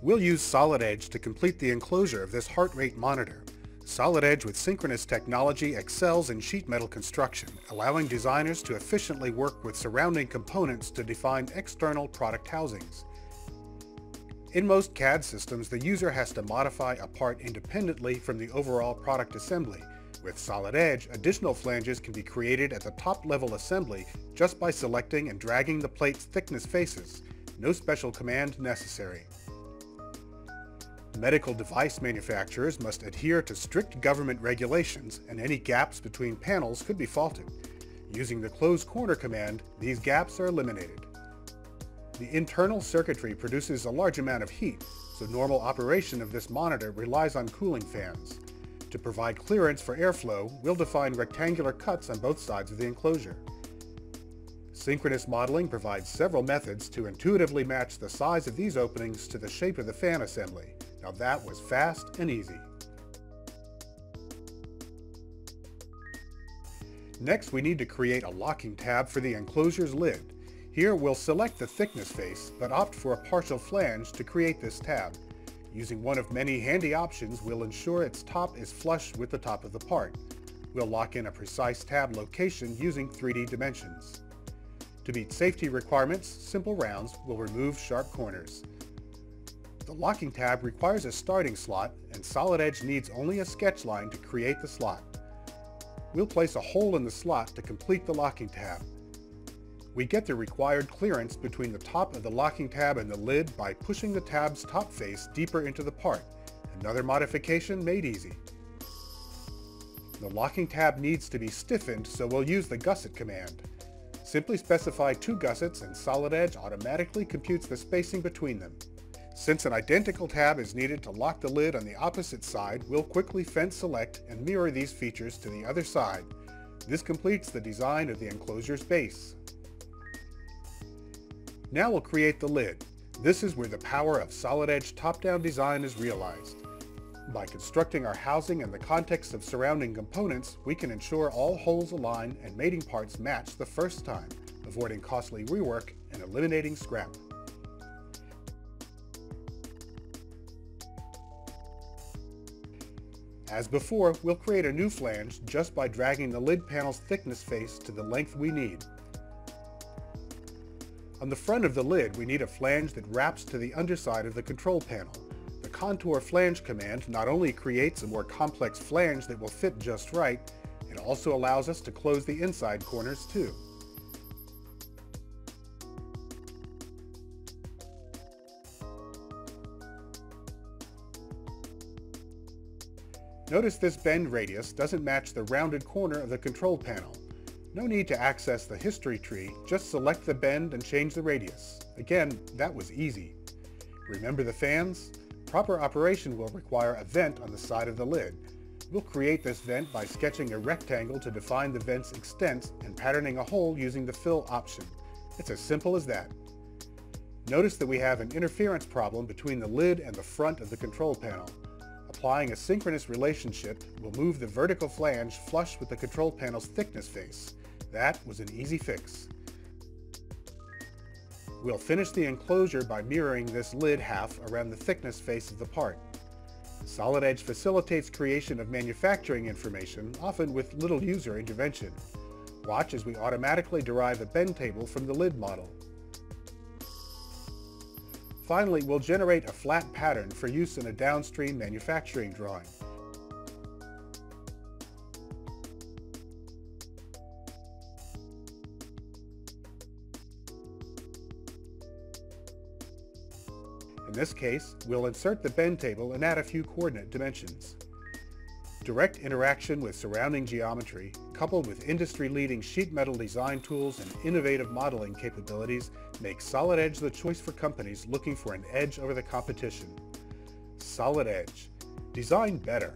We'll use Solid Edge to complete the enclosure of this heart rate monitor. Solid Edge with synchronous technology excels in sheet metal construction, allowing designers to efficiently work with surrounding components to define external product housings. In most CAD systems, the user has to modify a part independently from the overall product assembly. With Solid Edge, additional flanges can be created at the top-level assembly just by selecting and dragging the plate's thickness faces. No special command necessary. Medical device manufacturers must adhere to strict government regulations, and any gaps between panels could be faulted. Using the close corner command, these gaps are eliminated. The internal circuitry produces a large amount of heat, so normal operation of this monitor relies on cooling fans. To provide clearance for airflow, we'll define rectangular cuts on both sides of the enclosure. Synchronous modeling provides several methods to intuitively match the size of these openings to the shape of the fan assembly. Now that was fast and easy. Next, we need to create a locking tab for the enclosure's lid. Here we'll select the thickness face, but opt for a partial flange to create this tab. Using one of many handy options, we'll ensure its top is flush with the top of the part. We'll lock in a precise tab location using 3D dimensions. To meet safety requirements, simple rounds will remove sharp corners. The locking tab requires a starting slot, and Solid Edge needs only a sketch line to create the slot. We'll place a hole in the slot to complete the locking tab. We get the required clearance between the top of the locking tab and the lid by pushing the tab's top face deeper into the part. Another modification made easy. The locking tab needs to be stiffened, so we'll use the gusset command. Simply specify 2 gussets and Solid Edge automatically computes the spacing between them. Since an identical tab is needed to lock the lid on the opposite side, we'll quickly fence select and mirror these features to the other side. This completes the design of the enclosure's base. Now we'll create the lid. This is where the power of Solid Edge top-down design is realized. By constructing our housing in the context of surrounding components, we can ensure all holes align and mating parts match the first time, avoiding costly rework and eliminating scrap. As before, we'll create a new flange just by dragging the lid panel's thickness face to the length we need. On the front of the lid, we need a flange that wraps to the underside of the control panel. The contour flange command not only creates a more complex flange that will fit just right, it also allows us to close the inside corners too. Notice this bend radius doesn't match the rounded corner of the control panel. No need to access the history tree, just select the bend and change the radius. Again, that was easy. Remember the fans? Proper operation will require a vent on the side of the lid. We'll create this vent by sketching a rectangle to define the vent's extent and patterning a hole using the fill option. It's as simple as that. Notice that we have an interference problem between the lid and the front of the control panel. Applying a synchronous relationship will move the vertical flange flush with the control panel's thickness face. That was an easy fix. We'll finish the enclosure by mirroring this lid half around the thickness face of the part. Solid Edge facilitates creation of manufacturing information, often with little user intervention. Watch as we automatically derive a bend table from the lid model. Finally, we'll generate a flat pattern for use in a downstream manufacturing drawing. In this case, we'll insert the bend table and add a few coordinate dimensions. Direct interaction with surrounding geometry, coupled with industry-leading sheet metal design tools and innovative modeling capabilities, makes Solid Edge the choice for companies looking for an edge over the competition. Solid Edge. Design better.